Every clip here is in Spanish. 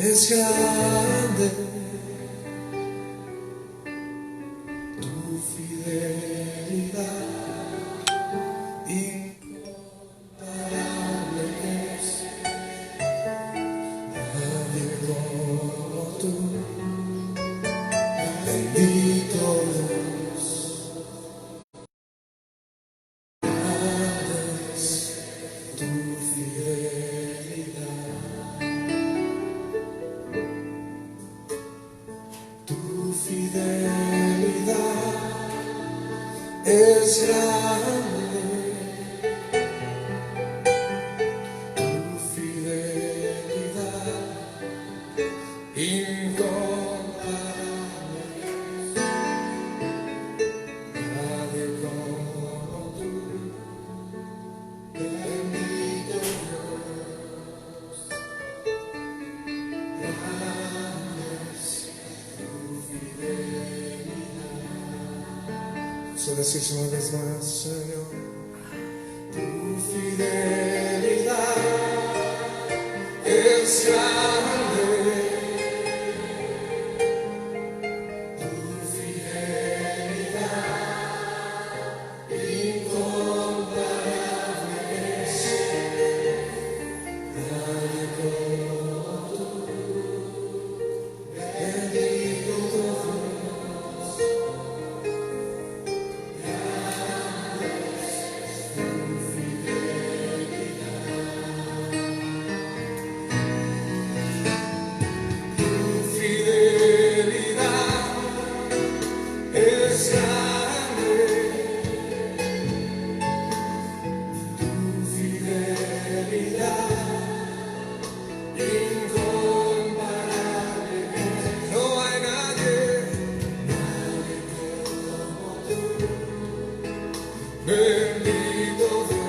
es grande tu fidelidad, incomparable es, nadie como tú, bendito Dios, grande es tu fidelidad. Tu fidelidad es grande, tu fidelidad incomparable, nadie como tú, bendito Dios, grande es tu fidelidad. Solo decís una vez más, Señor, tu fidelidad es grande, tu fidelidad incomparable es, nadie como tú, bendito Dios. Bendito Dios,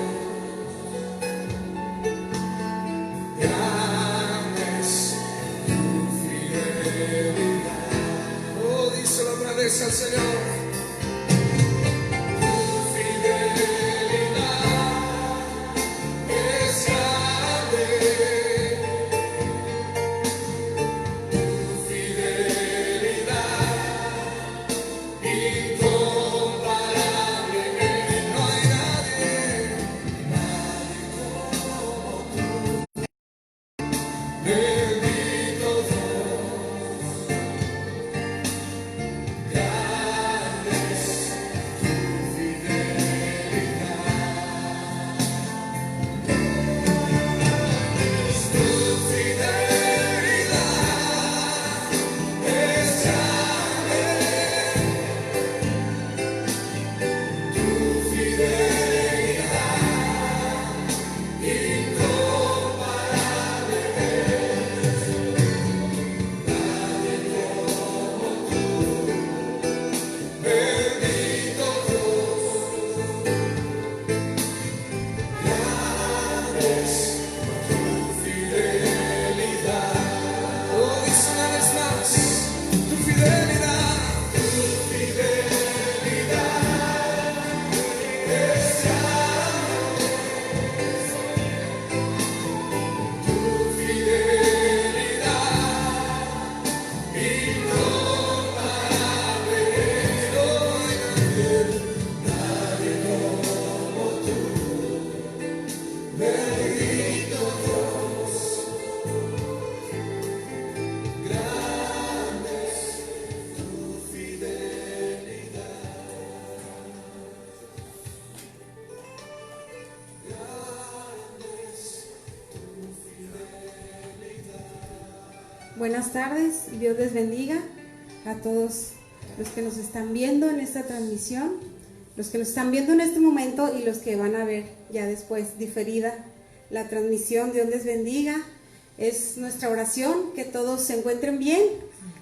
grande es tu fidelidad. Oh, díselo otra vez al Señor. Tu fidelidad es grande, tu fidelidad incomparable. No hay nadie como tú, bendito Dios, grande es tu fidelidad. Tu fidelidad es grande, tu fidelidad incomparable es, nadie como tú, bendito Dios, grande es tu fidelidad. Oh, dice una vez más, tu fidelidad es grande, tu fidelidad incomparable es. No hay nadie como tú, bendito Dios, grande es tu fidelidad. Buenas tardes y Dios les bendiga a todos los que nos están viendo en esta transmisión, los que nos están viendo en este momento y los que van a ver ya después diferida la transmisión. Dios les bendiga. Es nuestra oración que todos se encuentren bien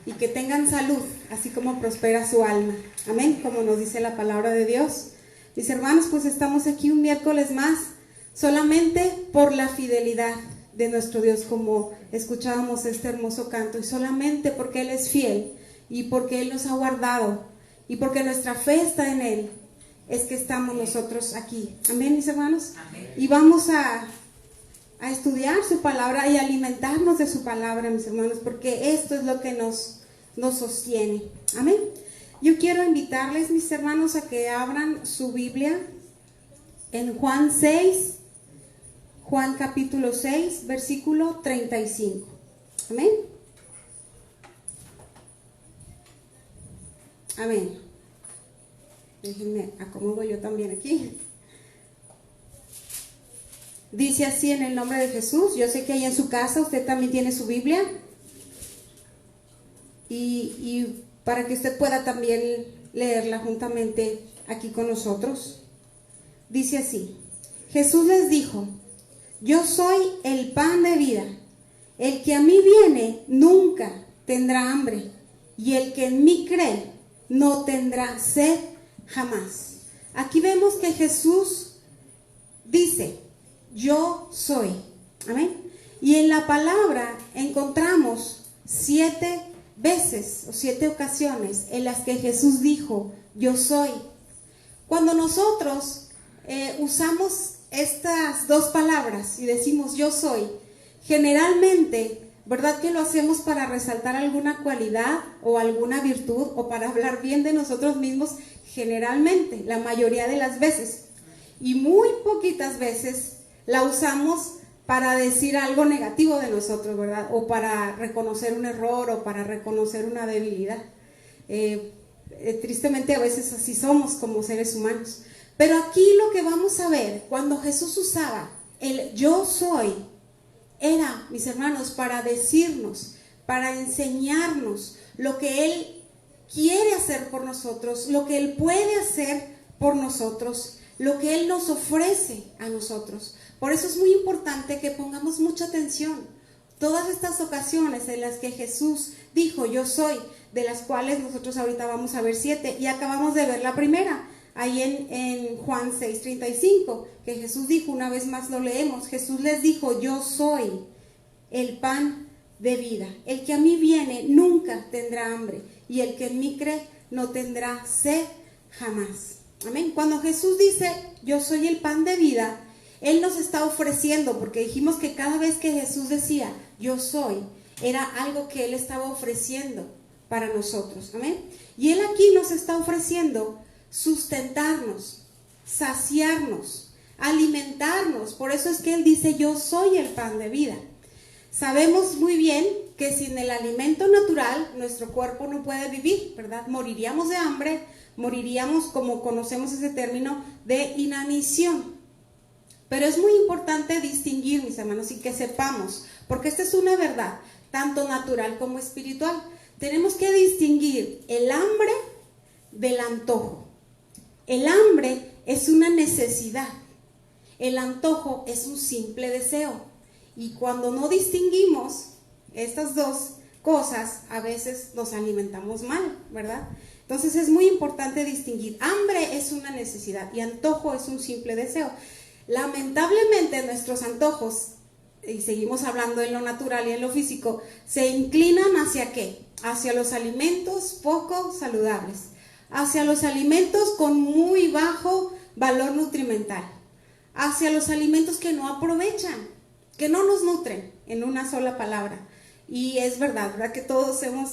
y que tengan salud, así como prospera su alma. Amén, como nos dice la palabra de Dios. Mis hermanos, pues estamos aquí un miércoles más, solamente por la fidelidad de nuestro Dios, como escuchábamos este hermoso canto, y solamente porque Él es fiel y porque Él nos ha guardado y porque nuestra fe está en Él, es que estamos nosotros aquí. Amén, mis hermanos. Amén. Y vamos a estudiar su palabra y alimentarnos de su palabra, mis hermanos, porque esto es lo que nos sostiene. Amén. Yo quiero invitarles, mis hermanos, a que abran su Biblia en Juan 6, Juan capítulo 6, versículo 35. Amén. Amén. Déjenme acomodo yo también aquí. Dice así en el nombre de Jesús. Yo sé que ahí en su casa usted también tiene su Biblia. Y para que usted pueda también leerla juntamente aquí con nosotros. Dice así: Jesús les dijo: yo soy el pan de vida. El que a mí viene nunca tendrá hambre, y el que en mí cree no tendrá sed jamás. Aquí vemos que Jesús dice: yo soy. Amén. Y en la palabra encontramos 7 veces o 7 ocasiones en las que Jesús dijo: yo soy. Cuando nosotros usamos estas dos palabras y decimos yo soy, generalmente, ¿verdad que lo hacemos para resaltar alguna cualidad o alguna virtud o para hablar bien de nosotros mismos? Generalmente, la mayoría de las veces. Y muy poquitas veces la usamos para decir algo negativo de nosotros, ¿verdad? O para reconocer un error o para reconocer una debilidad. Tristemente a veces así somos como seres humanos. Pero aquí lo que vamos a ver, cuando Jesús usaba el yo soy, era, mis hermanos, para decirnos, para enseñarnos lo que Él quiere hacer por nosotros, lo que Él puede hacer por nosotros, lo que Él nos ofrece a nosotros. Por eso es muy importante que pongamos mucha atención. Todas estas ocasiones en las que Jesús dijo yo soy, de las cuales nosotros ahorita vamos a ver 7, y acabamos de ver la primera, ahí en Juan 6:35, que Jesús dijo, una vez más lo leemos, Jesús les dijo: yo soy el pan de vida. El que a mí viene nunca tendrá hambre, y el que en mí cree no tendrá sed jamás. Amén. Cuando Jesús dice yo soy el pan de vida, Él nos está ofreciendo, porque dijimos que cada vez que Jesús decía yo soy, era algo que Él estaba ofreciendo para nosotros. Amén. Y Él aquí nos está ofreciendo sustentarnos, saciarnos, alimentarnos. Por eso es que Él dice yo soy el pan de vida. Sabemos muy bien que sin el alimento natural nuestro cuerpo no puede vivir, ¿verdad? Moriríamos de hambre, moriríamos, como conocemos ese término, de inanición. Pero es muy importante distinguir, mis hermanos, y que sepamos, porque esta es una verdad, tanto natural como espiritual. Tenemos que distinguir el hambre del antojo. El hambre es una necesidad. El antojo es un simple deseo. Y cuando no distinguimos estas dos cosas, a veces nos alimentamos mal, ¿verdad? Entonces es muy importante distinguir. Hambre es una necesidad y antojo es un simple deseo. Lamentablemente nuestros antojos, y seguimos hablando en lo natural y en lo físico, se inclinan ¿hacia qué? Hacia los alimentos poco saludables, hacia los alimentos con muy bajo valor nutrimental, hacia los alimentos que no aprovechan, que no nos nutren, en una sola palabra. Y es verdad, ¿verdad? Que todos hemos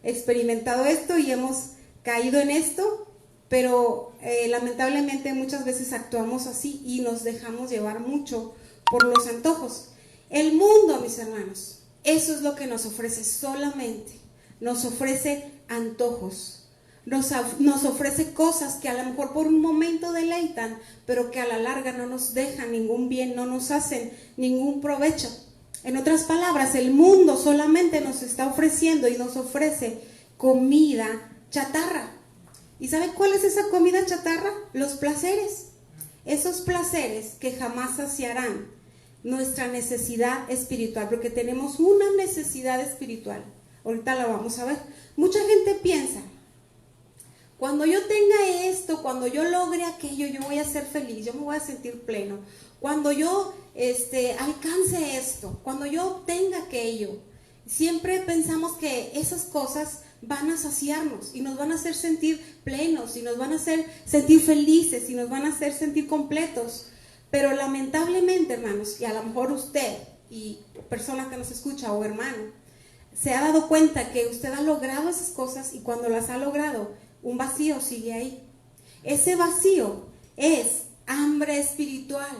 experimentado esto y hemos caído en esto, pero lamentablemente muchas veces actuamos así y nos dejamos llevar mucho por los antojos. El mundo, mis hermanos, eso es lo que nos ofrece solamente. Nos ofrece antojos, nos ofrece cosas que a lo mejor por un momento deleitan, pero que a la larga no nos dejan ningún bien, no nos hacen ningún provecho. En otras palabras, el mundo solamente nos está ofreciendo y nos ofrece comida chatarra. ¿Y sabe cuál es esa comida chatarra? Los placeres. Esos placeres que jamás saciarán nuestra necesidad espiritual, porque tenemos una necesidad espiritual. Ahorita la vamos a ver. Mucha gente piensa, cuando yo tenga esto, cuando yo logre aquello, yo voy a ser feliz, yo me voy a sentir pleno. Cuando yo alcance esto, cuando yo obtenga aquello, siempre pensamos que esas cosas van a saciarnos y nos van a hacer sentir plenos y nos van a hacer sentir felices y nos van a hacer sentir completos. Pero lamentablemente, hermanos, y a lo mejor usted y persona que nos escucha o hermano, se ha dado cuenta que usted ha logrado esas cosas y cuando las ha logrado, un vacío sigue ahí. Ese vacío es hambre espiritual.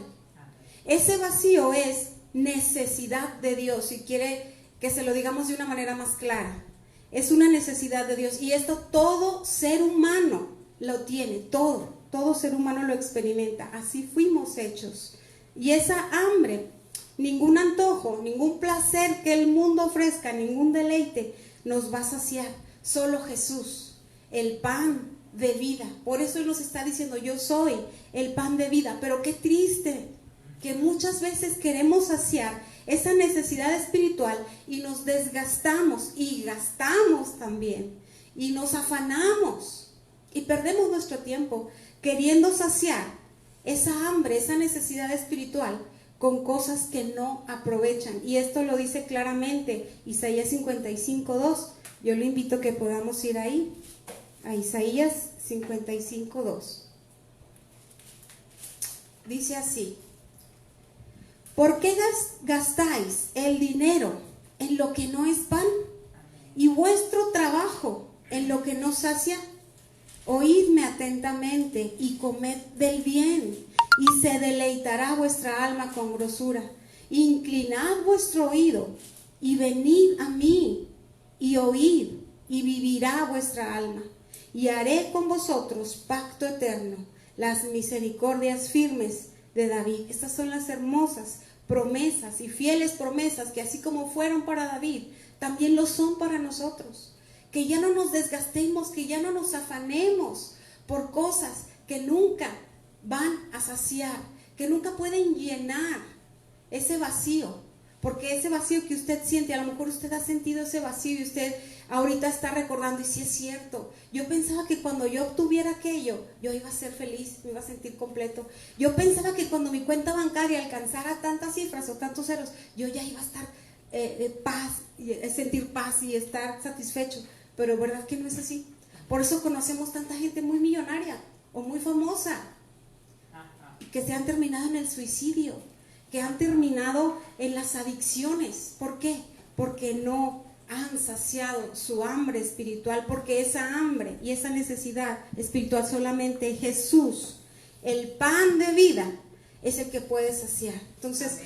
Ese vacío es necesidad de Dios, si quiere que se lo digamos de una manera más clara. Es una necesidad de Dios y esto todo ser humano lo tiene, todo ser humano lo experimenta, así fuimos hechos. Y esa hambre, ningún antojo, ningún placer que el mundo ofrezca, ningún deleite nos va a saciar, solo Jesús, el pan de vida. Por eso Él nos está diciendo, yo soy el pan de vida. Pero qué triste que muchas veces queremos saciar esa necesidad espiritual y nos desgastamos y gastamos también y nos afanamos y perdemos nuestro tiempo queriendo saciar esa hambre, esa necesidad espiritual con cosas que no aprovechan. Y esto lo dice claramente Isaías 55:2. Yo le invito a que podamos ir ahí, a Isaías 55:2. Dice así: ¿por qué gastáis el dinero en lo que no es pan y vuestro trabajo en lo que no sacia? Oídme atentamente y comed del bien, y se deleitará vuestra alma con grosura. Inclinad vuestro oído y venid a mí y oíd, y vivirá vuestra alma. Y haré con vosotros pacto eterno, las misericordias firmes de David. Estas son las hermosas promesas y fieles promesas que así como fueron para David, también lo son para nosotros. Que ya no nos desgastemos, que ya no nos afanemos por cosas que nunca van a saciar, que nunca pueden llenar ese vacío. Porque ese vacío que usted siente, a lo mejor usted ha sentido ese vacío y usted ahorita está recordando, y sí es cierto, yo pensaba que cuando yo obtuviera aquello, yo iba a ser feliz, me iba a sentir completo. Yo pensaba que cuando mi cuenta bancaria alcanzara tantas cifras o tantos ceros, yo ya iba a estar sentir paz y estar satisfecho. Pero verdad que no es así. Por eso conocemos tanta gente muy millonaria o muy famosa que se han terminado en el suicidio, que han terminado en las adicciones. ¿Por qué? Porque no han saciado su hambre espiritual, porque esa hambre y esa necesidad espiritual solamente Jesús, el pan de vida, es el que puede saciar. Entonces,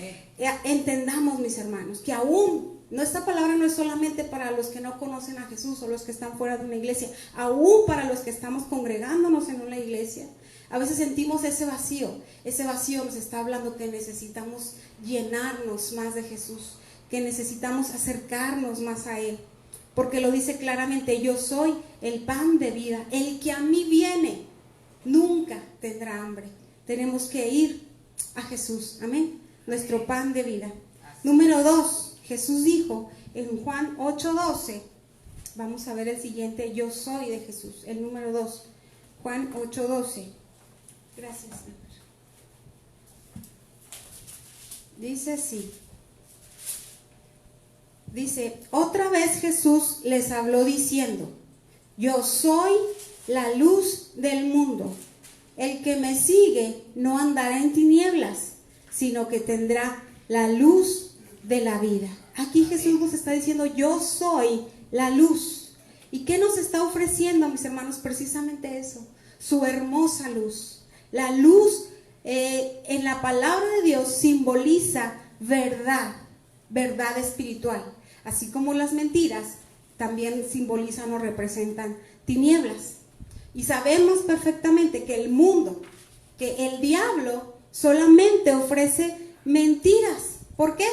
entendamos, mis hermanos, que aún esta palabra no es solamente para los que no conocen a Jesús o los que están fuera de una iglesia, aún para los que estamos congregándonos en una iglesia. A veces sentimos ese vacío nos está hablando que necesitamos llenarnos más de Jesús, que necesitamos acercarnos más a Él, porque lo dice claramente: yo soy el pan de vida, el que a mí viene nunca tendrá hambre. Tenemos que ir a Jesús, amén, nuestro pan de vida. Número 2, Jesús dijo en Juan 8:12, vamos a ver el siguiente, yo soy de Jesús, el número 2, Juan 8:12. Gracias, Señor. Dice así. Dice: otra vez Jesús les habló diciendo: yo soy la luz del mundo. El que me sigue no andará en tinieblas, sino que tendrá la luz de la vida. Aquí Jesús nos está diciendo: yo soy la luz. ¿Y qué nos está ofreciendo, mis hermanos? Precisamente eso, su hermosa luz. La luz en la palabra de Dios simboliza verdad espiritual, así como las mentiras también simbolizan o representan tinieblas. Y sabemos perfectamente que el mundo, que el diablo solamente ofrece mentiras. ¿Por qué?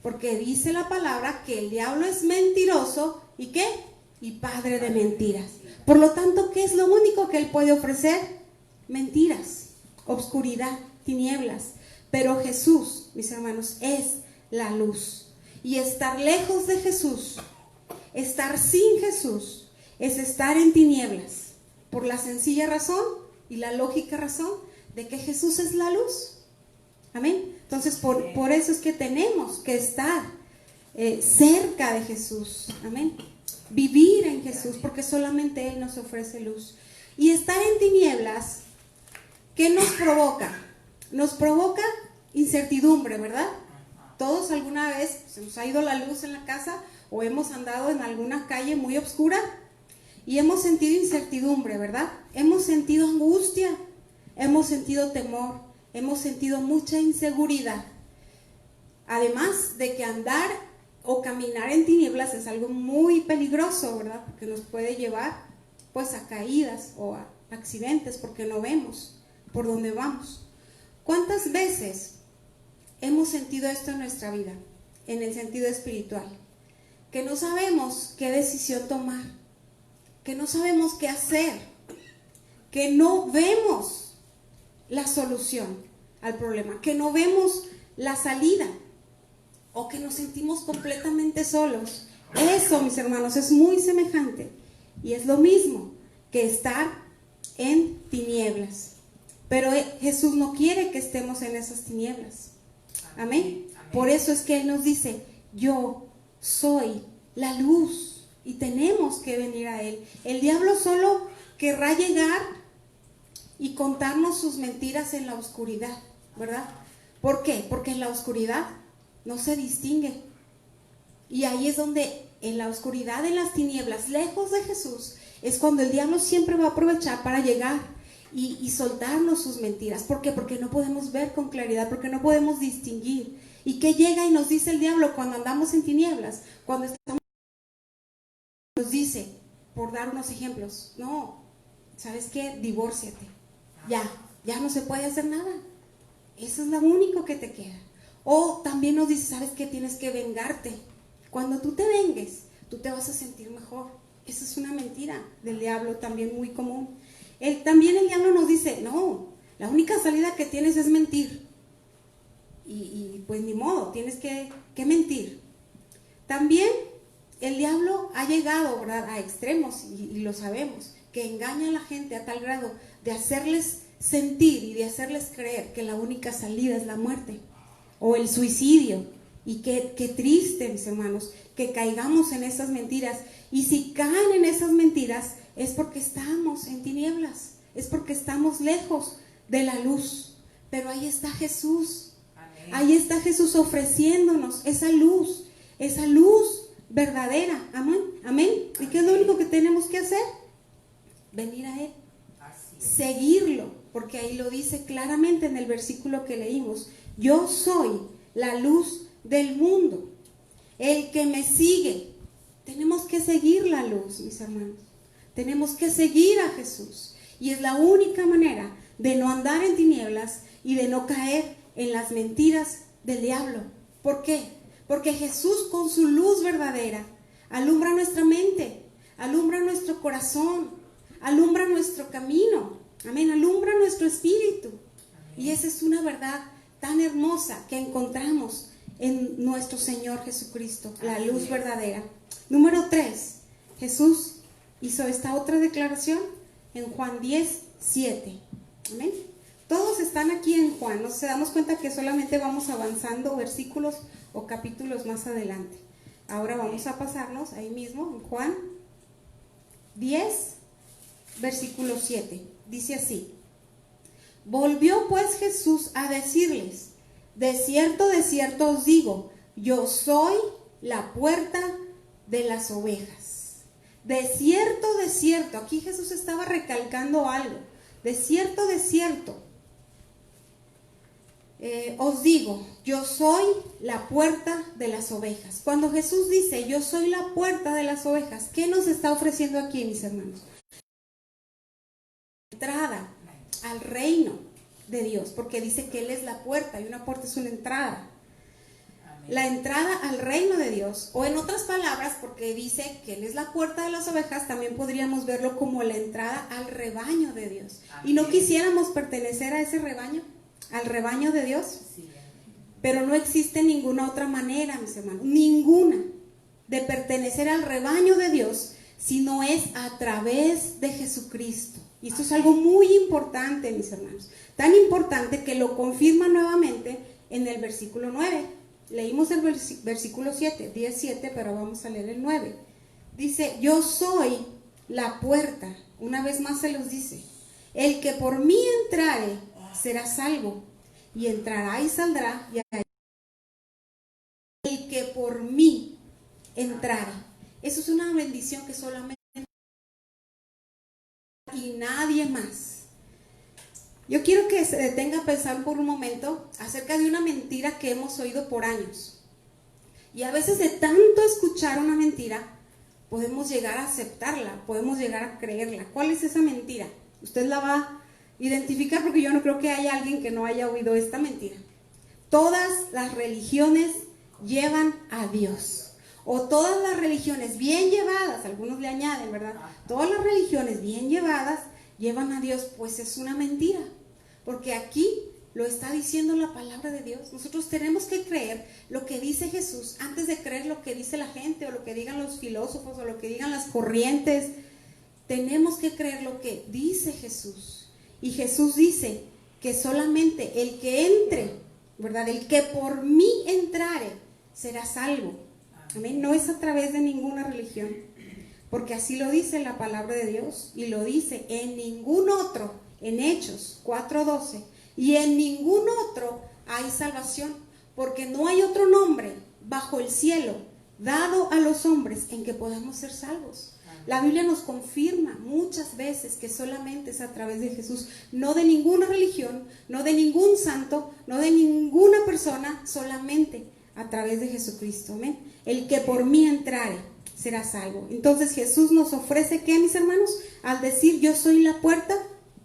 Porque dice la palabra que el diablo es mentiroso y ¿qué? Y padre de mentiras. Por lo tanto, ¿qué es lo único que él puede ofrecer? Mentiras, obscuridad, tinieblas. Pero Jesús, mis hermanos, es la luz. Y estar lejos de Jesús, estar sin Jesús, es estar en tinieblas. Por la sencilla razón y la lógica razón de que Jesús es la luz. Amén. Entonces, por eso es que tenemos que estar cerca de Jesús. Amén. Vivir en Jesús, porque solamente Él nos ofrece luz. Y estar en tinieblas, ¿qué nos provoca? Nos provoca incertidumbre, ¿verdad? Todos alguna vez se nos ha ido la luz en la casa o hemos andado en alguna calle muy oscura y hemos sentido incertidumbre, ¿verdad? Hemos sentido angustia, hemos sentido temor, hemos sentido mucha inseguridad. Además de que andar o caminar en tinieblas es algo muy peligroso, ¿verdad? Porque nos puede llevar pues a caídas o a accidentes porque no vemos por dónde vamos. ¿Cuántas veces hemos sentido esto en nuestra vida, en el sentido espiritual? Que no sabemos qué decisión tomar, que no sabemos qué hacer, que no vemos la solución al problema, que no vemos la salida, o que nos sentimos completamente solos. Eso, mis hermanos, es muy semejante y es lo mismo que estar en tinieblas. Pero Jesús no quiere que estemos en esas tinieblas. Amén. Por eso es que Él nos dice, yo soy la luz y tenemos que venir a Él. El diablo solo querrá llegar y contarnos sus mentiras en la oscuridad, ¿verdad? ¿Por qué? Porque en la oscuridad no se distingue. Y ahí es donde, en la oscuridad, en las tinieblas, lejos de Jesús, es cuando el diablo siempre va a aprovechar para llegar y soltarnos sus mentiras. ¿Por qué? Porque no podemos ver con claridad, porque no podemos distinguir. ¿Y qué llega y nos dice el diablo cuando andamos en tinieblas? Cuando estamos, nos dice, por dar unos ejemplos, no, ¿sabes qué? Divórciate. Ya no se puede hacer nada. Eso es lo único que te queda. O también nos dice, ¿sabes qué? Tienes que vengarte. Cuando tú te vengues, tú te vas a sentir mejor. Esa es una mentira del diablo también muy común. También el diablo nos dice, no, la única salida que tienes es mentir. Y pues ni modo, tienes que mentir. También el diablo ha llegado, ¿verdad?, a extremos, y lo sabemos, que engaña a la gente a tal grado de hacerles sentir y de hacerles creer que la única salida es la muerte o el suicidio. Y qué triste, mis hermanos, que caigamos en esas mentiras. Y si caen en esas mentiras es porque estamos en tinieblas, es porque estamos lejos de la luz. Pero ahí está Jesús. Amén. Ahí está Jesús ofreciéndonos esa luz verdadera. Amén. Amén. ¿Y qué es lo único que tenemos que hacer? Venir a Él, seguirlo, porque ahí lo dice claramente en el versículo que leímos. Yo soy la luz del mundo. El que me sigue, tenemos que seguir la luz, mis hermanos. Tenemos que seguir a Jesús. Y es la única manera de no andar en tinieblas y de no caer en las mentiras del diablo. ¿Por qué? Porque Jesús, con su luz verdadera, alumbra nuestra mente, alumbra nuestro corazón, alumbra nuestro camino. Amén, alumbra nuestro espíritu. Amén. Y esa es una verdad tan hermosa que encontramos en nuestro Señor Jesucristo, la luz verdadera. Número 3, Jesús hizo esta otra declaración en Juan 10:7. Amén. Todos están aquí en Juan, nos damos cuenta que solamente vamos avanzando versículos o capítulos más adelante. Ahora vamos a pasarnos ahí mismo en Juan 10, versículo 7. Dice así: volvió pues Jesús a decirles, de cierto os digo, yo soy la puerta de las ovejas. De cierto, aquí Jesús estaba recalcando algo. De cierto, os digo, yo soy la puerta de las ovejas. Cuando Jesús dice, yo soy la puerta de las ovejas, ¿qué nos está ofreciendo aquí, mis hermanos? Entrada al reino de Dios, porque dice que Él es la puerta, y una puerta es una entrada. Amén. La entrada al reino de Dios, o en otras palabras, porque dice que Él es la puerta de las ovejas, también podríamos verlo como la entrada al rebaño de Dios. Amén. ¿Y no quisiéramos pertenecer a ese rebaño? ¿Al rebaño de Dios? Sí. Pero no existe ninguna otra manera, mis hermanos, ninguna, de pertenecer al rebaño de Dios, si no es a través de Jesucristo. Y esto es algo muy importante, mis hermanos. Tan importante que lo confirma nuevamente en el versículo 9. Leímos el versículo 7, 10:7, pero vamos a leer el 9. Dice, yo soy la puerta. Una vez más se los dice. El que por mí entrare será salvo. Y entrará y saldrá y que por mí entrare. Eso es una bendición que solamente y nadie más. Yo quiero que se detenga a pensar por un momento acerca de una mentira que hemos oído por años. Y a veces de tanto escuchar una mentira, podemos llegar a aceptarla, podemos llegar a creerla. ¿Cuál es esa mentira? Usted la va a identificar, porque yo no creo que haya alguien que no haya oído esta mentira. Todas las religiones llevan a Dios. O todas las religiones bien llevadas, algunos le añaden, ¿verdad? Todas las religiones bien llevadas llevan a Dios. Pues es una mentira, porque aquí lo está diciendo la palabra de Dios. Nosotros tenemos que creer lo que dice Jesús antes de creer lo que dice la gente o lo que digan los filósofos o lo que digan las corrientes. Tenemos que creer lo que dice Jesús. Y Jesús dice que solamente el que entre, ¿verdad? El que por mí entrare será salvo. Amén. No es a través de ninguna religión, porque así lo dice la palabra de Dios, y lo dice en ningún otro, en Hechos 4:12, y en ningún otro hay salvación, porque no hay otro nombre bajo el cielo dado a los hombres en que podamos ser salvos. La Biblia nos confirma muchas veces que solamente es a través de Jesús, no de ninguna religión, no de ningún santo, no de ninguna persona, solamente a través de Jesucristo. Amén. El que por mí entrare será salvo. Entonces Jesús nos ofrece, ¿qué, mis hermanos? Al decir yo soy la puerta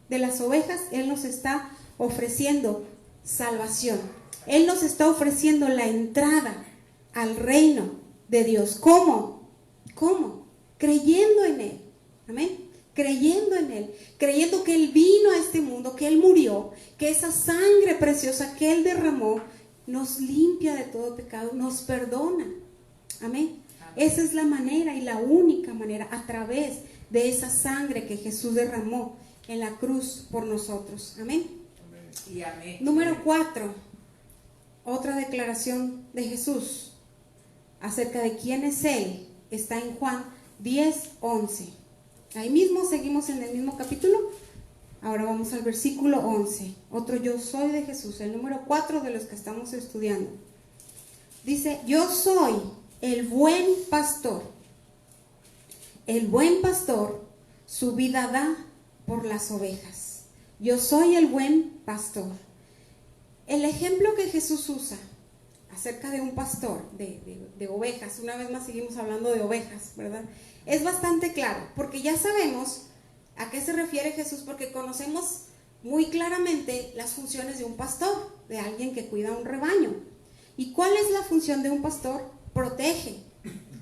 de las ovejas, Él nos está ofreciendo salvación. Él nos está ofreciendo la entrada al reino de Dios. ¿Cómo? ¿Cómo? Creyendo en Él. Amén. Creyendo en Él, creyendo que Él vino a este mundo, que Él murió, que esa sangre preciosa que Él derramó nos limpia de todo pecado, nos perdona. Amén. Esa es la manera y la única manera, a través de esa sangre que Jesús derramó en la cruz por nosotros. Amén. Y amén. Número 4, otra declaración de Jesús acerca de quién es Él, está en Juan 10:11. Ahí mismo seguimos en el mismo capítulo. Ahora vamos al versículo 11. Otro yo soy de Jesús, el número 4 de los que estamos estudiando. Dice, yo soy el buen pastor. El buen pastor su vida da por las ovejas. Yo soy el buen pastor. El ejemplo que Jesús usa acerca de un pastor, de ovejas, una vez más seguimos hablando de ovejas, ¿verdad? Es bastante claro, porque ya sabemos a qué se refiere Jesús, porque conocemos muy claramente las funciones de un pastor, de alguien que cuida un rebaño. ¿Y cuál es la función de un pastor? Protege.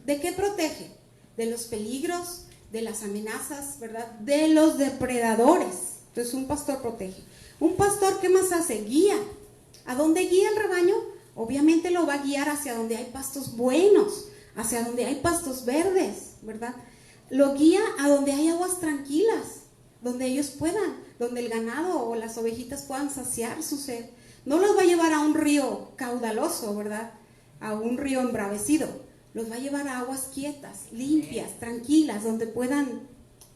¿De qué protege? De los peligros, de las amenazas, ¿verdad? De los depredadores. Entonces un pastor protege. Un pastor, ¿qué más hace? Guía. ¿A dónde guía el rebaño? Obviamente lo va a guiar hacia donde hay pastos buenos, hacia donde hay pastos verdes, ¿verdad? Lo guía a donde hay aguas tranquilas, donde ellos puedan, donde el ganado o las ovejitas puedan saciar su sed. No los va a llevar a un río caudaloso, ¿verdad? A un río embravecido. Los va a llevar a aguas quietas, limpias, tranquilas, donde puedan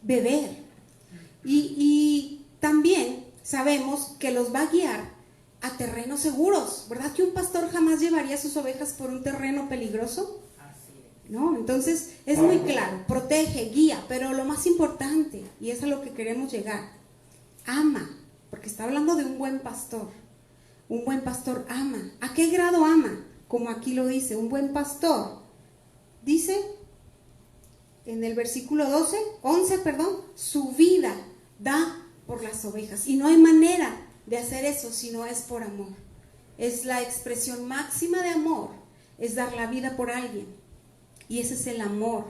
beber. Y también sabemos que los va a guiar a terrenos seguros, ¿verdad? Que un pastor jamás llevaría sus ovejas por un terreno peligroso. ¿No? Entonces es muy claro, protege, guía, pero lo más importante, y es a lo que queremos llegar, ama, porque está hablando de un buen pastor. Un buen pastor ama. ¿A qué grado ama? Como aquí lo dice, un buen pastor dice en el versículo 11, su vida da por las ovejas, y no hay manera de hacer eso si no es por amor. Es la expresión máxima de amor, es dar la vida por alguien. Y ese es el amor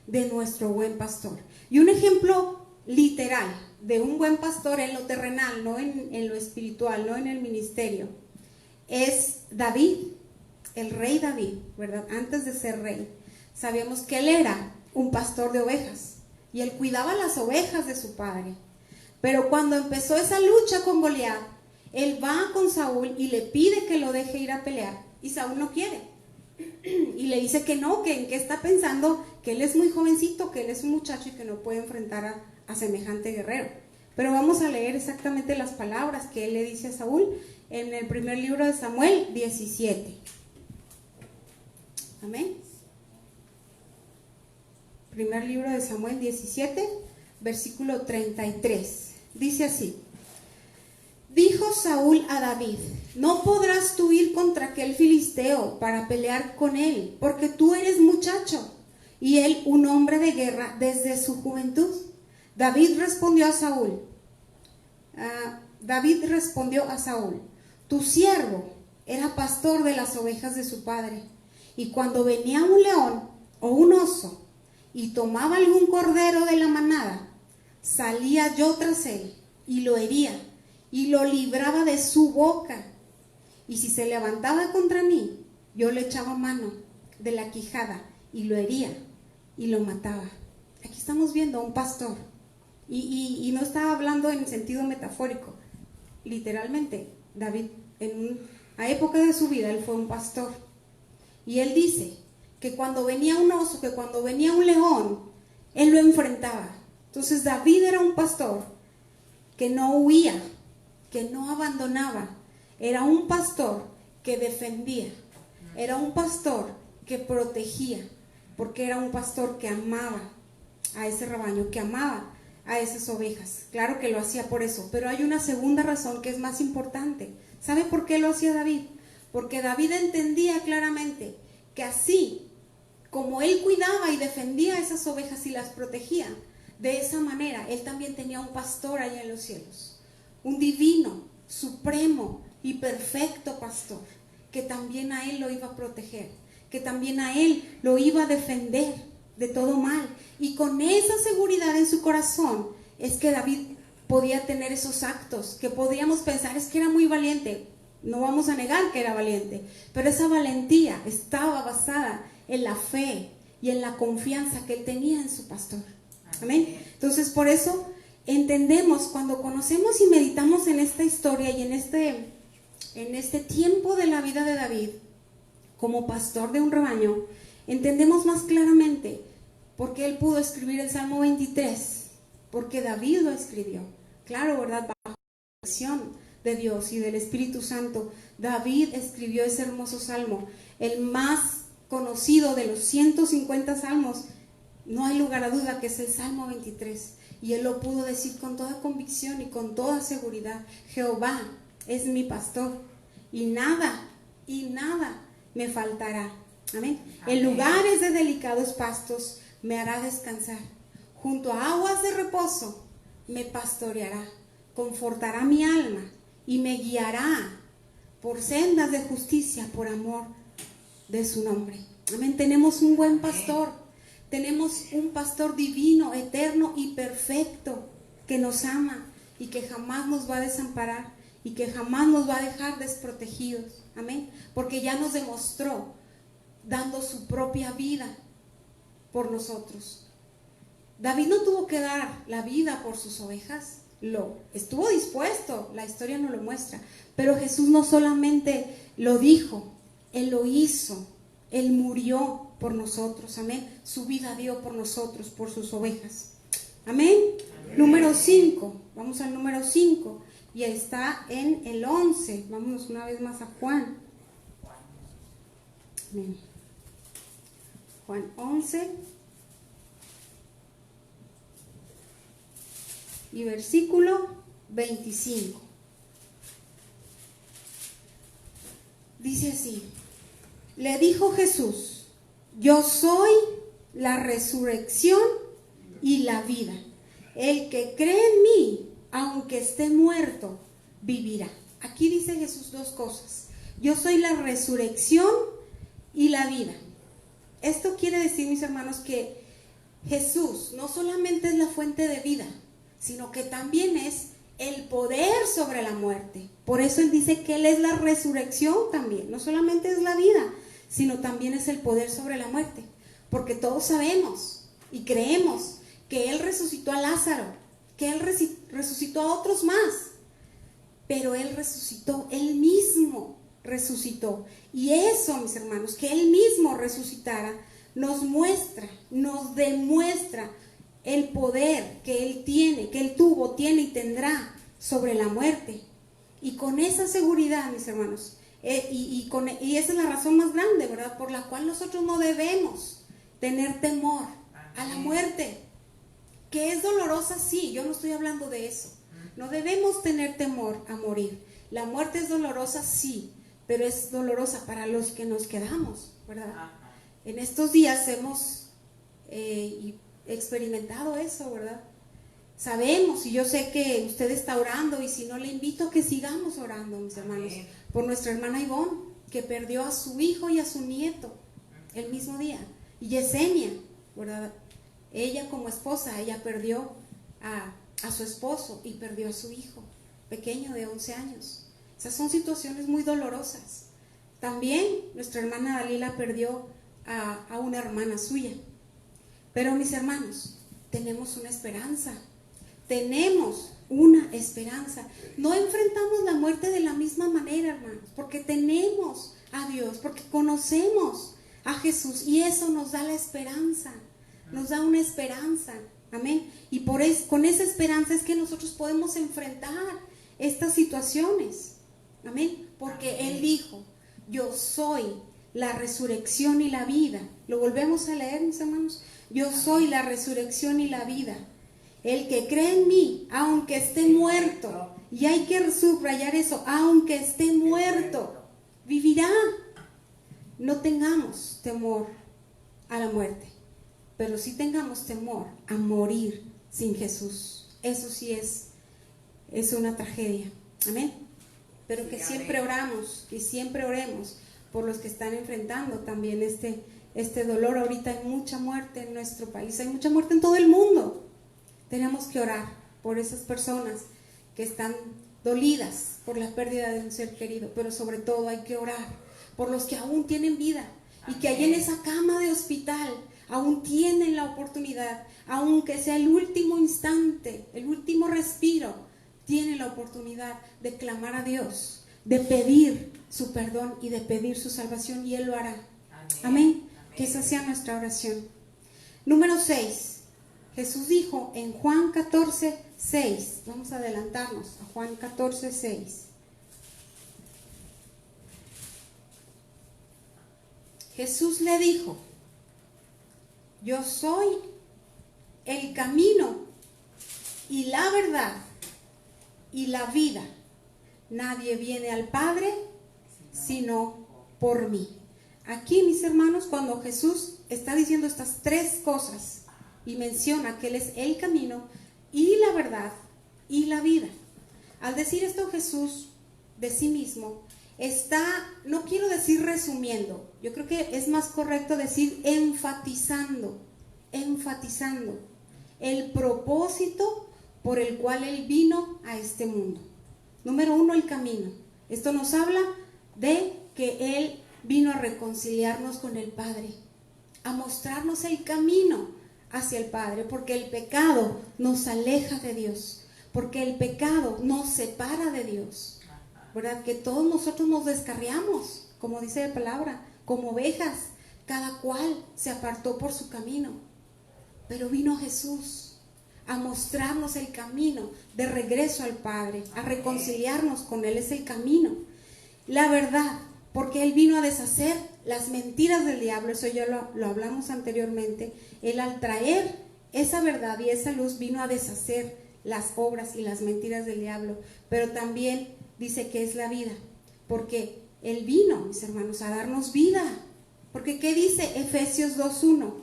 de nuestro buen pastor. Y un ejemplo literal de un buen pastor en lo terrenal, no en lo espiritual, no en el ministerio, es David, el rey David, ¿verdad? Antes de ser rey, sabíamos que él era un pastor de ovejas y él cuidaba las ovejas de su padre. Pero cuando empezó esa lucha con Goliat, él va con Saúl y le pide que lo deje ir a pelear, y Saúl no quiere. Y le dice que no, que en qué está pensando, que él es muy jovencito, que él es un muchacho y que no puede enfrentar a semejante guerrero. Pero vamos a leer exactamente las palabras que él le dice a Saúl en el primer libro de Samuel 17. Amén. Primer libro de Samuel 17, versículo 33. Dice así: dijo Saúl a David: no podrás tú ir contra aquel filisteo para pelear con él, porque tú eres muchacho y él un hombre de guerra desde su juventud. David respondió a Saúl: tu siervo era pastor de las ovejas de su padre, y cuando venía un león o un oso y tomaba algún cordero de la manada, salía yo tras él y lo hería y lo libraba de su boca. Y si se levantaba contra mí, yo le echaba mano de la quijada y lo hería y lo mataba. Aquí estamos viendo a un pastor. Y no estaba hablando en sentido metafórico. Literalmente, David, en una época de su vida, él fue un pastor. Y él dice que cuando venía un oso, que cuando venía un león, él lo enfrentaba. Entonces David era un pastor que no huía, que no abandonaba. Era un pastor que defendía. Era un pastor que protegía, porque era un pastor que amaba a ese rebaño, que amaba a esas ovejas. Claro que lo hacía por eso, pero hay una segunda razón que es más importante. ¿Sabe por qué lo hacía David? Porque David entendía claramente que así como él cuidaba y defendía a esas ovejas y las protegía, de esa manera él también tenía un pastor allá en los cielos, un divino, supremo y perfecto pastor, que también a él lo iba a proteger, que también a él lo iba a defender de todo mal. Y con esa seguridad en su corazón es que David podía tener esos actos que podríamos pensar es que era muy valiente. No vamos a negar que era valiente, pero esa valentía estaba basada en la fe y en la confianza que él tenía en su pastor. Amén. Entonces, por eso entendemos, cuando conocemos y meditamos en esta historia y en este tiempo de la vida de David como pastor de un rebaño, entendemos más claramente por qué él pudo escribir el Salmo 23, porque David lo escribió. Claro, ¿verdad? Bajo la dirección de Dios y del Espíritu Santo, David escribió ese hermoso salmo, el más conocido de los 150 salmos. No hay lugar a duda que es el Salmo 23, y él lo pudo decir con toda convicción y con toda seguridad: Jehová es mi pastor y nada me faltará. Amén. En lugares de delicados pastos me hará descansar, junto a aguas de reposo me pastoreará, confortará mi alma y me guiará por sendas de justicia por amor de su nombre. Amén. Tenemos un buen pastor, tenemos un pastor divino, eterno y perfecto, que nos ama y que jamás nos va a desamparar y que jamás nos va a dejar desprotegidos. Amén. Porque ya nos demostró dando su propia vida por nosotros. David no tuvo que dar la vida por sus ovejas, lo estuvo dispuesto, la historia nos lo muestra, pero Jesús no solamente lo dijo, él lo hizo, él murió por nosotros, amén, su vida dio por nosotros, por sus ovejas, amén. Número 5, vamos al número 5, y está en el 11, vámonos una vez más a Juan, amén. Juan 11 y versículo 25. Dice así: le dijo Jesús: yo soy la resurrección y la vida. El que cree en mí, aunque esté muerto, vivirá. Aquí dice Jesús dos cosas: yo soy la resurrección y la vida. Esto quiere decir, mis hermanos, que Jesús no solamente es la fuente de vida, sino que también es el poder sobre la muerte. Por eso Él dice que Él es la resurrección también. No solamente es la vida, sino también es el poder sobre la muerte. Porque todos sabemos y creemos que Él resucitó a Lázaro, que Él resucitó a otros más. Pero Él resucitó, Él mismo resucitó. Y eso, mis hermanos, que Él mismo resucitara, nos muestra, nos demuestra el poder que Él tiene, que Él tuvo, tiene y tendrá sobre la muerte. Y con esa seguridad, mis hermanos, Y esa es la razón más grande, ¿verdad? Por la cual nosotros no debemos tener temor a la muerte, que es dolorosa, sí, yo no estoy hablando de eso. No debemos tener temor a morir. La muerte es dolorosa, sí, pero es dolorosa para los que nos quedamos, ¿verdad? En estos días hemos experimentado eso, ¿verdad? Sabemos, y yo sé que usted está orando, y si no, le invito a que sigamos orando, mis hermanos, por nuestra hermana Ivonne, que perdió a su hijo y a su nieto el mismo día. Y Yesenia, ¿verdad? Ella como esposa, ella perdió a su esposo y perdió a su hijo pequeño de 11 años. Esas son situaciones muy dolorosas. También nuestra hermana Dalila perdió a una hermana suya. Pero mis hermanos, tenemos una esperanza. Tenemos una esperanza. No enfrentamos la muerte de la misma manera, hermanos, porque tenemos a Dios, porque conocemos a Jesús, y eso nos da la esperanza, nos da una esperanza. Amén. Y con esa esperanza es que nosotros podemos enfrentar estas situaciones. Amén. Porque Él dijo: yo soy la resurrección y la vida. Lo volvemos a leer, mis hermanos. Yo soy la resurrección y la vida. El que cree en mí, aunque esté muerto, y hay que subrayar eso, aunque esté muerto, vivirá. No tengamos temor a la muerte, pero sí tengamos temor a morir sin Jesús. Eso sí es una tragedia. Amén. Pero que siempre oramos y siempre oremos por los que están enfrentando también este dolor. Ahorita hay mucha muerte en nuestro país, hay mucha muerte en todo el mundo. Tenemos que orar por esas personas que están dolidas por la pérdida de un ser querido, pero sobre todo hay que orar por los que aún tienen vida y que ahí en esa cama de hospital aún tienen la oportunidad, aunque sea el último instante, el último respiro, tienen la oportunidad de clamar a Dios, de pedir su perdón y de pedir su salvación, y Él lo hará. Amén. Que esa sea nuestra oración. Número 6. Jesús dijo en Juan 14:6. Vamos a adelantarnos a Juan 14:6. Jesús le dijo: yo soy el camino y la verdad y la vida. Nadie viene al Padre sino por mí. Aquí, mis hermanos, cuando Jesús está diciendo estas tres cosas y menciona que Él es el camino y la verdad y la vida, al decir esto Jesús de sí mismo está, no quiero decir resumiendo, yo creo que es más correcto decir enfatizando el propósito por el cual Él vino a este mundo. Número 1, el camino. Esto nos habla de que Él vino a reconciliarnos con el Padre, a mostrarnos el camino hacia el Padre, porque el pecado nos aleja de Dios, porque el pecado nos separa de Dios, ¿verdad? Que todos nosotros nos descarriamos, como dice la palabra, como ovejas, cada cual se apartó por su camino, pero vino Jesús a mostrarnos el camino de regreso al Padre, a reconciliarnos con Él. Es el camino, la verdad, porque Él vino a deshacer las mentiras del diablo. Eso ya lo hablamos anteriormente. Él, al traer esa verdad y esa luz, vino a deshacer las obras y las mentiras del diablo. Pero también dice que es la vida, porque Él vino, mis hermanos, a darnos vida. Porque ¿qué dice Efesios 2:1?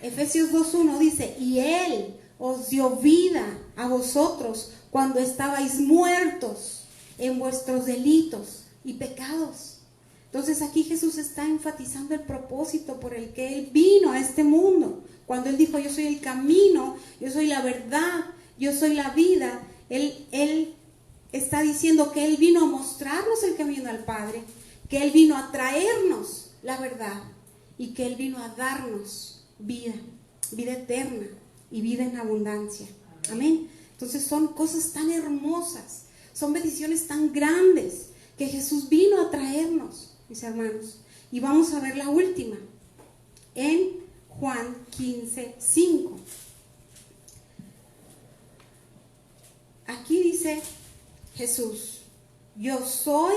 Efesios 2:1 dice: y Él os dio vida a vosotros cuando estabais muertos en vuestros delitos y pecados. Entonces aquí Jesús está enfatizando el propósito por el que Él vino a este mundo. Cuando Él dijo: yo soy el camino, yo soy la verdad, yo soy la vida, Él está diciendo que Él vino a mostrarnos el camino al Padre, que Él vino a traernos la verdad y que Él vino a darnos vida, vida eterna y vida en abundancia. Amén. Entonces son cosas tan hermosas, son bendiciones tan grandes que Jesús vino a traernos, mis hermanos. Y vamos a ver la última en Juan 15:5. Aquí dice Jesús: yo soy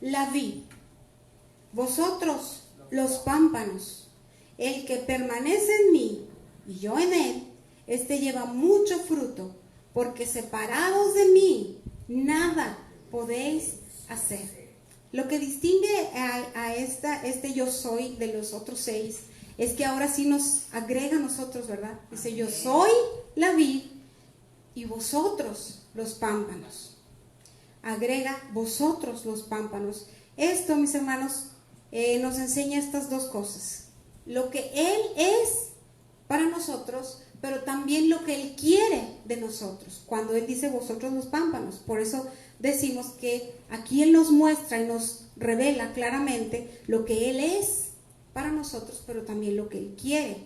la vid, vosotros los pámpanos. El que permanece en mí y yo en él, este lleva mucho fruto, porque separados de mí nada podéis hacer. Lo que distingue a este yo soy de los otros 6 es que ahora sí nos agrega a nosotros, ¿verdad? Dice, yo soy la vid y vosotros los pámpanos. Agrega vosotros los pámpanos. Esto, mis hermanos, nos enseña estas dos cosas. Lo que Él es para nosotros, pero también lo que Él quiere de nosotros. Cuando Él dice vosotros los pámpanos, por eso decimos que aquí Él nos muestra y nos revela claramente lo que Él es para nosotros, pero también lo que Él quiere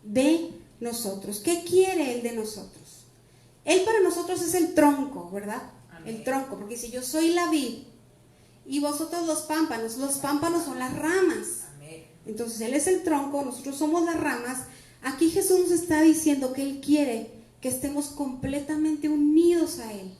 de nosotros. ¿Qué quiere Él de nosotros? Él para nosotros es el tronco, ¿verdad? Amén. El tronco, porque si yo soy la vid y vosotros los pámpanos son las ramas. Amén. Entonces Él es el tronco, nosotros somos las ramas. Aquí Jesús nos está diciendo que Él quiere que estemos completamente unidos a Él,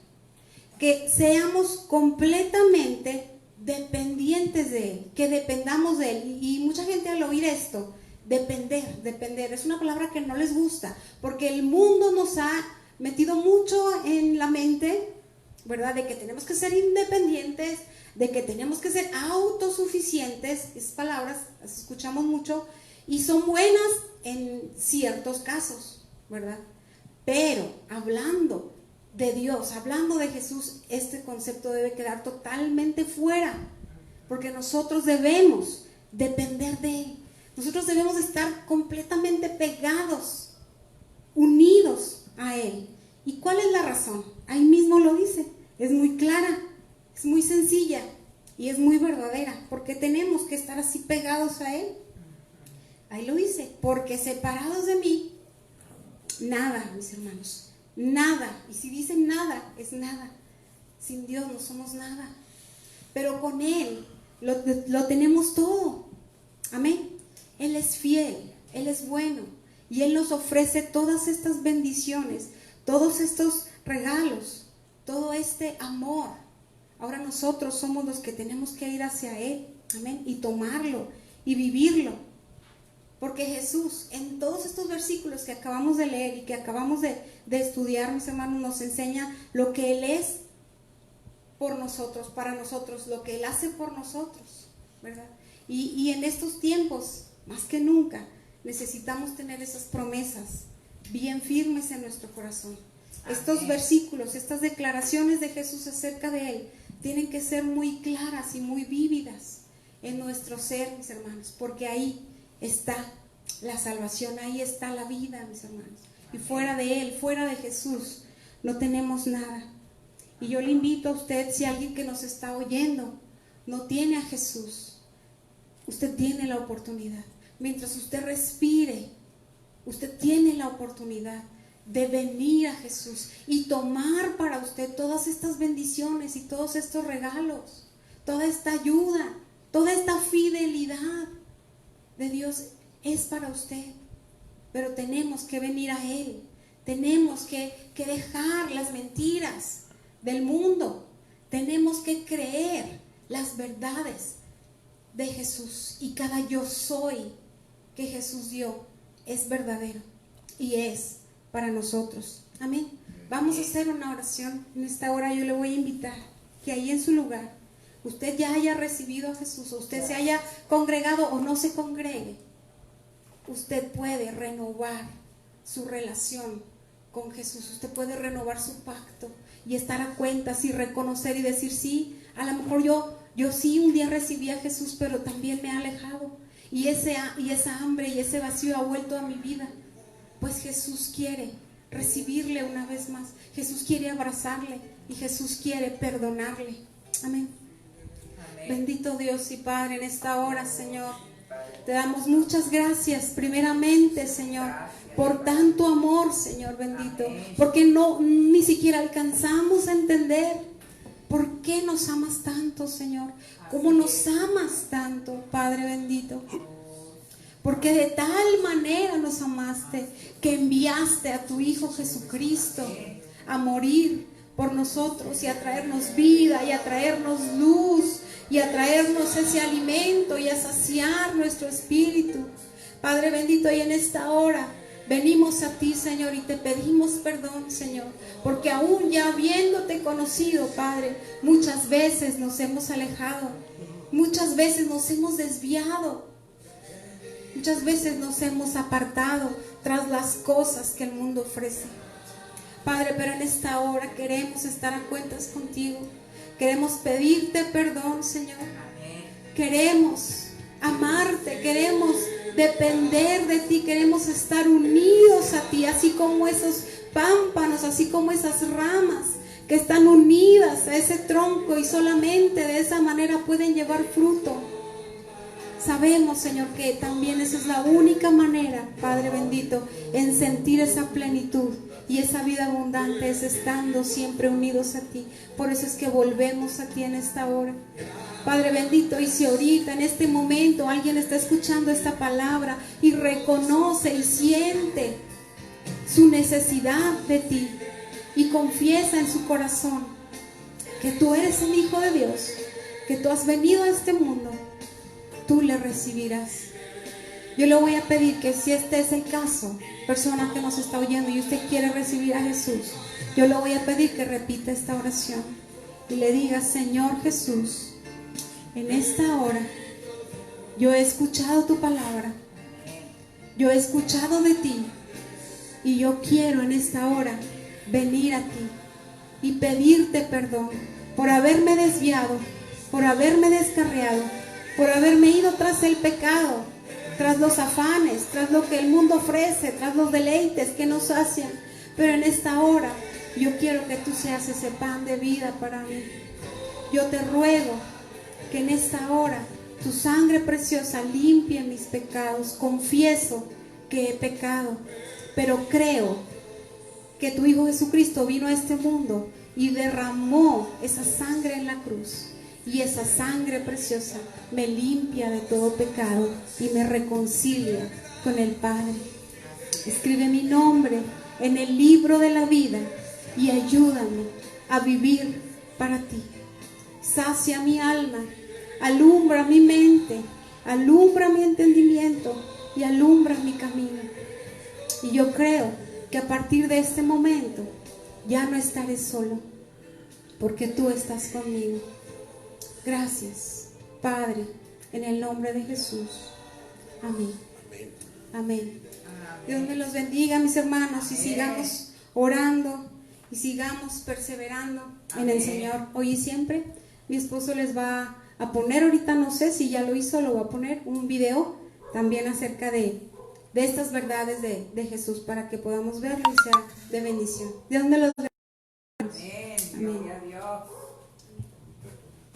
que seamos completamente dependientes de Él, que dependamos de Él. Y mucha gente al oír esto, depender, es una palabra que no les gusta, porque el mundo nos ha metido mucho en la mente, ¿verdad? De que tenemos que ser independientes, de que tenemos que ser autosuficientes. Esas palabras las escuchamos mucho y son buenas en ciertos casos, ¿verdad? Pero hablando de Dios, hablando de Jesús, este concepto debe quedar totalmente fuera, porque nosotros debemos depender de Él. Nosotros debemos estar completamente pegados, unidos a Él. ¿Y cuál es la razón? Ahí mismo lo dice, es muy clara, es muy sencilla y es muy verdadera, porque tenemos que estar así pegados a Él. Ahí lo dice, porque separados de mí, nada, mis hermanos, nada. Y si dicen nada, es nada. Sin Dios no somos nada. Pero con Él lo tenemos todo. Amén. Él es fiel, Él es bueno y Él nos ofrece todas estas bendiciones, todos estos regalos, todo este amor. Ahora nosotros somos los que tenemos que ir hacia Él, amén, y tomarlo y vivirlo. Porque Jesús, en todos estos versículos que acabamos de leer y que acabamos de estudiar, mis hermanos, nos enseña lo que Él es por nosotros, para nosotros, lo que Él hace por nosotros, ¿verdad? Y en estos tiempos, más que nunca, necesitamos tener esas promesas bien firmes en nuestro corazón. Amén. Estos versículos, estas declaraciones de Jesús acerca de Él, tienen que ser muy claras y muy vívidas en nuestro ser, mis hermanos, porque ahí está la salvación, ahí está la vida, mis hermanos. Y fuera de Él, fuera de Jesús, no tenemos nada. Y yo le invito a usted, si alguien que nos está oyendo no tiene a Jesús, usted tiene la oportunidad. Mientras usted respire, usted tiene la oportunidad de venir a Jesús y tomar para usted todas estas bendiciones y todos estos regalos, toda esta ayuda, toda esta fidelidad de Dios es para usted. Pero tenemos que venir a Él, tenemos que dejar las mentiras del mundo, tenemos que creer las verdades de Jesús, y cada yo soy que Jesús dio es verdadero y es para nosotros. Amén. Vamos a hacer una oración. En esta hora yo le voy a invitar que ahí en su lugar usted ya haya recibido a Jesús, o usted se haya congregado o no se congregue, usted puede renovar su relación con Jesús, usted puede renovar su pacto y estar a cuentas y reconocer y decir, sí, a lo mejor yo sí un día recibí a Jesús, pero también me ha alejado, y esa hambre y ese vacío ha vuelto a mi vida. Pues Jesús quiere recibirle una vez más, Jesús quiere abrazarle y Jesús quiere perdonarle. Amén. Bendito Dios y Padre, en esta hora, Señor, te damos muchas gracias primeramente, Señor, por tanto amor, Señor bendito, porque ni siquiera alcanzamos a entender por qué nos amas tanto, Señor, cómo nos amas tanto, Padre bendito, porque de tal manera nos amaste que enviaste a tu Hijo Jesucristo a morir por nosotros y a traernos vida y a traernos luz y a traernos ese alimento y a saciar nuestro espíritu. Padre bendito, y en esta hora venimos a ti, Señor, y te pedimos perdón, Señor, porque aún ya habiéndote conocido, Padre, muchas veces nos hemos alejado, muchas veces nos hemos desviado, muchas veces nos hemos apartado tras las cosas que el mundo ofrece. Padre, pero en esta hora queremos estar a cuentas contigo, queremos pedirte perdón, Señor, queremos amarte, queremos depender de ti, queremos estar unidos a ti, así como esos pámpanos, así como esas ramas que están unidas a ese tronco y solamente de esa manera pueden llevar fruto. Sabemos, Señor, que también esa es la única manera, Padre bendito, en sentir esa plenitud y esa vida abundante, es estando siempre unidos a ti. Por eso es que volvemos a ti en esta hora, Padre bendito. Y si ahorita en este momento alguien está escuchando esta palabra y reconoce y siente su necesidad de ti y confiesa en su corazón que tú eres el Hijo de Dios, que tú has venido a este mundo, tú le recibirás. Yo le voy a pedir que, si este es el caso, persona que nos está oyendo y usted quiere recibir a Jesús, yo le voy a pedir que repita esta oración y le diga: Señor Jesús, en esta hora yo he escuchado tu palabra, yo he escuchado de ti, y yo quiero en esta hora venir a ti y pedirte perdón por haberme desviado, por haberme descarriado, por haberme ido tras el pecado, tras los afanes, tras lo que el mundo ofrece, tras los deleites que nos sacian. Pero en esta hora yo quiero que tú seas ese pan de vida para mí. Yo te ruego que en esta hora tu sangre preciosa limpie mis pecados. Confieso que he pecado, pero creo que tu Hijo Jesucristo vino a este mundo y derramó esa sangre en la cruz, y esa sangre preciosa me limpia de todo pecado y me reconcilia con el Padre. Escribe mi nombre en el libro de la vida y ayúdame a vivir para ti. Sacia mi alma, alumbra mi mente, alumbra mi entendimiento y alumbra mi camino. Y yo creo que a partir de este momento ya no estaré solo, porque tú estás conmigo. Gracias, Padre, en el nombre de Jesús. Amén. Amén. Dios me los bendiga, mis hermanos, y sigamos orando y sigamos perseverando en el Señor hoy y siempre. Mi esposo les va a poner, ahorita no sé si ya lo hizo, lo va a poner un video también acerca de estas verdades de Jesús, para que podamos verlo y sea de bendición. Dios me los bendiga. Amén. Gloria a Dios.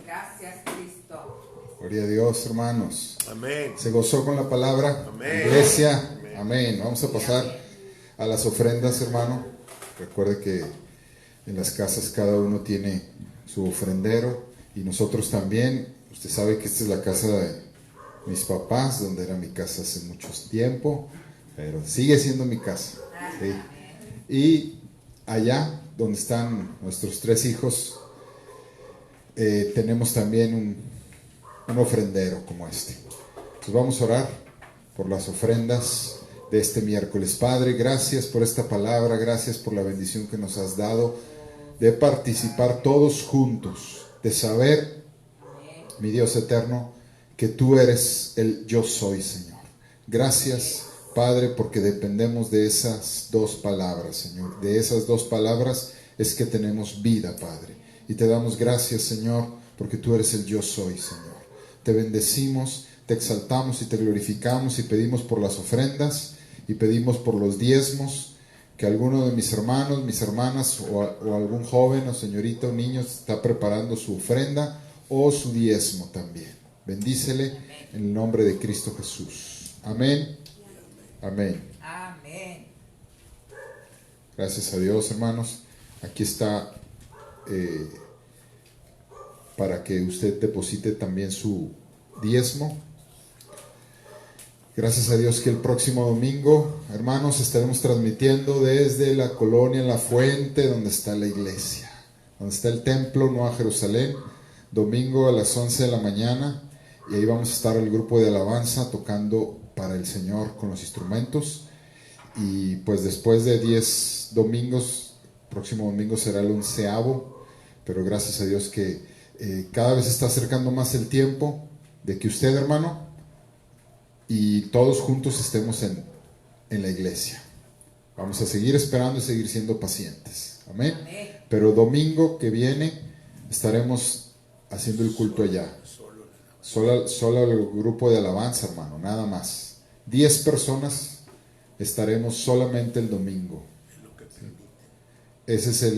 Gracias, Cristo. Gloria a Dios, hermanos. Amén. ¿Se gozó con la palabra? Amén. Iglesia. Amén. Vamos a pasar a las ofrendas, hermano. Recuerde que en las casas cada uno tiene su ofrendero, y nosotros también. Usted sabe que esta es la casa de mis papás, donde era mi casa hace mucho tiempo, pero sigue siendo mi casa. ¿Sí? Y allá donde están nuestros 3 hijos, tenemos también un ofrendero como este. Pues vamos a orar por las ofrendas de este miércoles. Padre, gracias por esta palabra, gracias por la bendición que nos has dado de participar todos juntos, de saber, mi Dios eterno, que tú eres el yo soy, Señor. Gracias, Padre, porque dependemos de esas 2 palabras, Señor. De esas 2 palabras es que tenemos vida, Padre. Y te damos gracias, Señor, porque tú eres el yo soy, Señor. Te bendecimos, te exaltamos y te glorificamos, y pedimos por las ofrendas y pedimos por los diezmos, que alguno de mis hermanos, mis hermanas o algún joven o señorita o niño está preparando su ofrenda o su diezmo también. Bendícele en el nombre de Cristo Jesús. Amén. Amén. Amén. Gracias a Dios, hermanos. Aquí está para que usted deposite también su diezmo. Gracias a Dios que el próximo domingo, hermanos, estaremos transmitiendo desde la colonia La Fuente, donde está la iglesia, donde está el templo Nueva Jerusalén, domingo a las 11 de la mañana, y ahí vamos a estar el grupo de alabanza tocando para el Señor con los instrumentos. Y pues después de 10 domingos, próximo domingo será el 11º, pero gracias a Dios que cada vez se está acercando más el tiempo de que usted, hermano, y todos juntos estemos en la iglesia. Vamos a seguir esperando y seguir siendo pacientes. Amén. Pero domingo que viene estaremos haciendo el culto allá. Solo el grupo de alabanza, hermano, nada más. 10 personas estaremos solamente el domingo. Ese es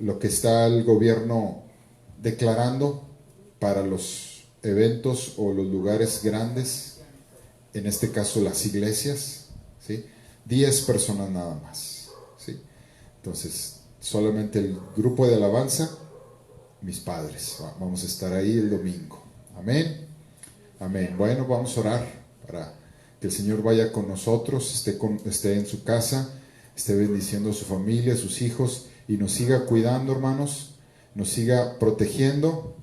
lo que está el gobierno declarando para los eventos o los lugares grandes, en este caso las iglesias, ¿sí? 10 personas nada más, ¿sí? Entonces, solamente el grupo de alabanza, mis padres, vamos a estar ahí el domingo. Amén. Amén. Bueno, vamos a orar para que el Señor vaya con nosotros, esté en su casa, esté bendiciendo a su familia, a sus hijos, y nos siga cuidando, hermanos, nos siga protegiendo.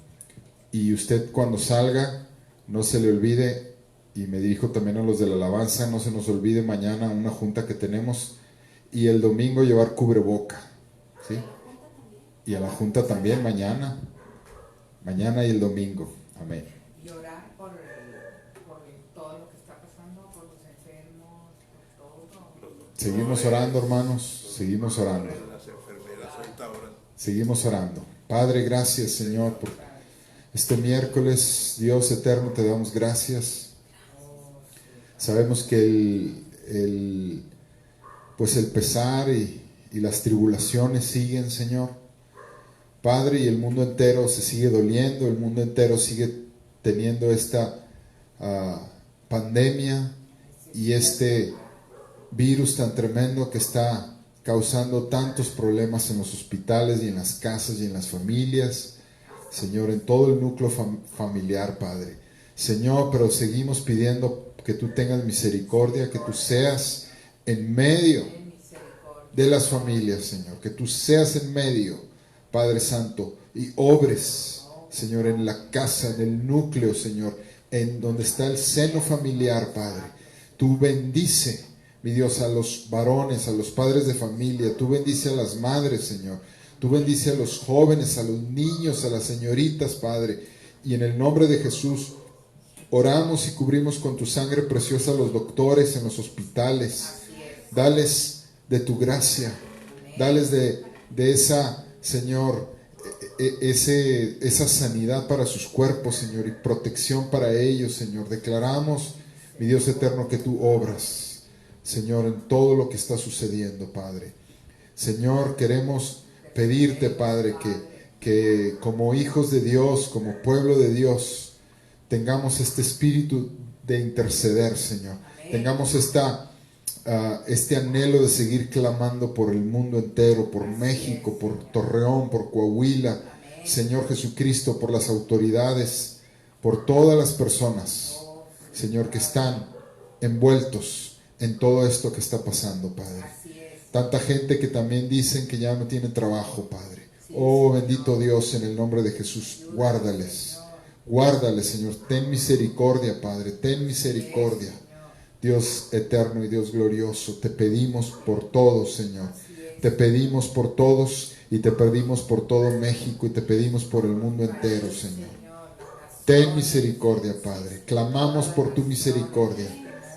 Y usted, cuando salga, no se le olvide, y me dirijo también a los de la alabanza, no se nos olvide mañana una junta que tenemos, y el domingo llevar cubreboca, ¿sí? Y a la junta también mañana y el domingo. Amén. Y orar por todo lo que está pasando, por los enfermos, por todo. Seguimos orando, hermanos, seguimos orando. Seguimos orando. Padre, gracias, Señor, por este miércoles. Dios eterno, te damos gracias. Sabemos que pues el pesar y las tribulaciones siguen, Señor. Padre, y el mundo entero se sigue doliendo, el mundo entero sigue teniendo esta pandemia y este virus tan tremendo que está causando tantos problemas en los hospitales y en las casas y en las familias, Señor, en todo el núcleo familiar, Padre. Señor, pero seguimos pidiendo que tú tengas misericordia, que tú seas en medio de las familias, Señor, que tú seas en medio, Padre Santo, y obres, Señor, en la casa, en el núcleo, Señor, en donde está el seno familiar, Padre. Tú bendice, mi Dios, a los varones, a los padres de familia. Tú bendice a las madres, Señor. Tú bendice a los jóvenes, a los niños, a las señoritas, Padre. Y en el nombre de Jesús, oramos y cubrimos con tu sangre preciosa a los doctores en los hospitales. Dales de tu gracia. Dales de esa, Señor, esa sanidad para sus cuerpos, Señor, y protección para ellos, Señor. Declaramos, mi Dios eterno, que tú obras, Señor, en todo lo que está sucediendo, Padre. Señor, queremos pedirte, Padre, que como hijos de Dios, como pueblo de Dios, tengamos este espíritu de interceder, Señor. Tengamos este anhelo de seguir clamando por el mundo entero, por México, por Torreón, por Coahuila, Señor Jesucristo, por las autoridades, por todas las personas, Señor, que están envueltos en todo esto que está pasando, Padre. Tanta gente que también dicen que ya no tienen trabajo, Padre. Oh, bendito Dios, en el nombre de Jesús, guárdales, Señor. Ten misericordia, Padre, ten misericordia. Dios eterno y Dios glorioso, te pedimos por todos, Señor. Te pedimos por todos y te pedimos por todo México y te pedimos por el mundo entero, Señor. Ten misericordia, Padre. Clamamos por tu misericordia.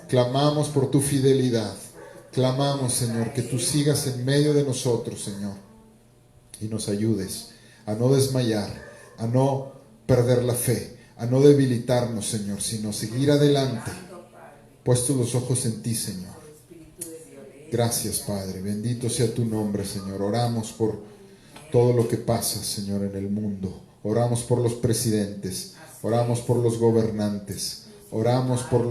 Clamamos por tu fidelidad. Clamamos, Señor, que tú sigas en medio de nosotros, Señor, y nos ayudes a no desmayar, a no perder la fe, a no debilitarnos, Señor, sino seguir adelante, puestos los ojos en ti, Señor. Gracias, Padre. Bendito sea tu nombre, Señor. Oramos por todo lo que pasa, Señor, en el mundo. Oramos por los presidentes. Oramos por los gobernantes. Oramos por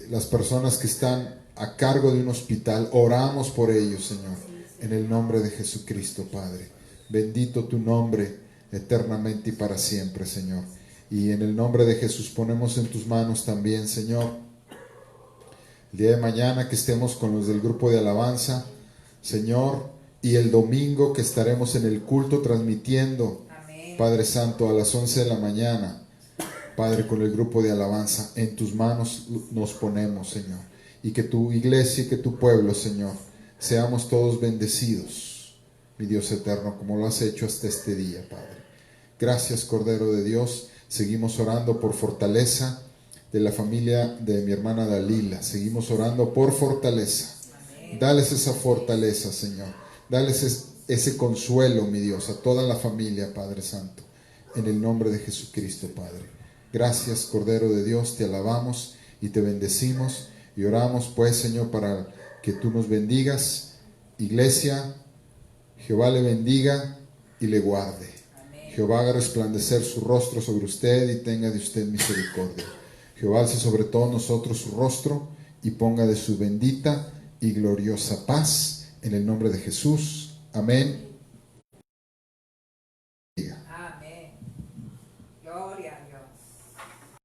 las personas que están a cargo de un hospital. Oramos por ellos, Señor, en el nombre de Jesucristo, Padre. Bendito tu nombre eternamente y para siempre, Señor. Y en el nombre de Jesús ponemos en tus manos también, Señor, el día de mañana que estemos con los del grupo de alabanza, Señor, y el domingo que estaremos en el culto transmitiendo, Amén. Padre Santo, a las 11 de la mañana, Padre, con el grupo de alabanza. En tus manos nos ponemos, Señor, y que tu iglesia y que tu pueblo, Señor, seamos todos bendecidos, mi Dios eterno, como lo has hecho hasta este día, Padre. Gracias, Cordero de Dios. Seguimos orando por fortaleza de la familia de mi hermana Dalila. Seguimos orando por fortaleza. Amén. Dales esa fortaleza, Señor. Dales ese consuelo, mi Dios, a toda la familia, Padre Santo. En el nombre de Jesucristo, Padre. Gracias, Cordero de Dios. Te alabamos y te bendecimos. Y oramos, pues, Señor, para que tú nos bendigas. Iglesia, Jehová le bendiga y le guarde. Amén. Jehová haga resplandecer su rostro sobre usted y tenga de usted misericordia. Jehová alce sobre todos nosotros su rostro y ponga de su bendita y gloriosa paz, en el nombre de Jesús. Amén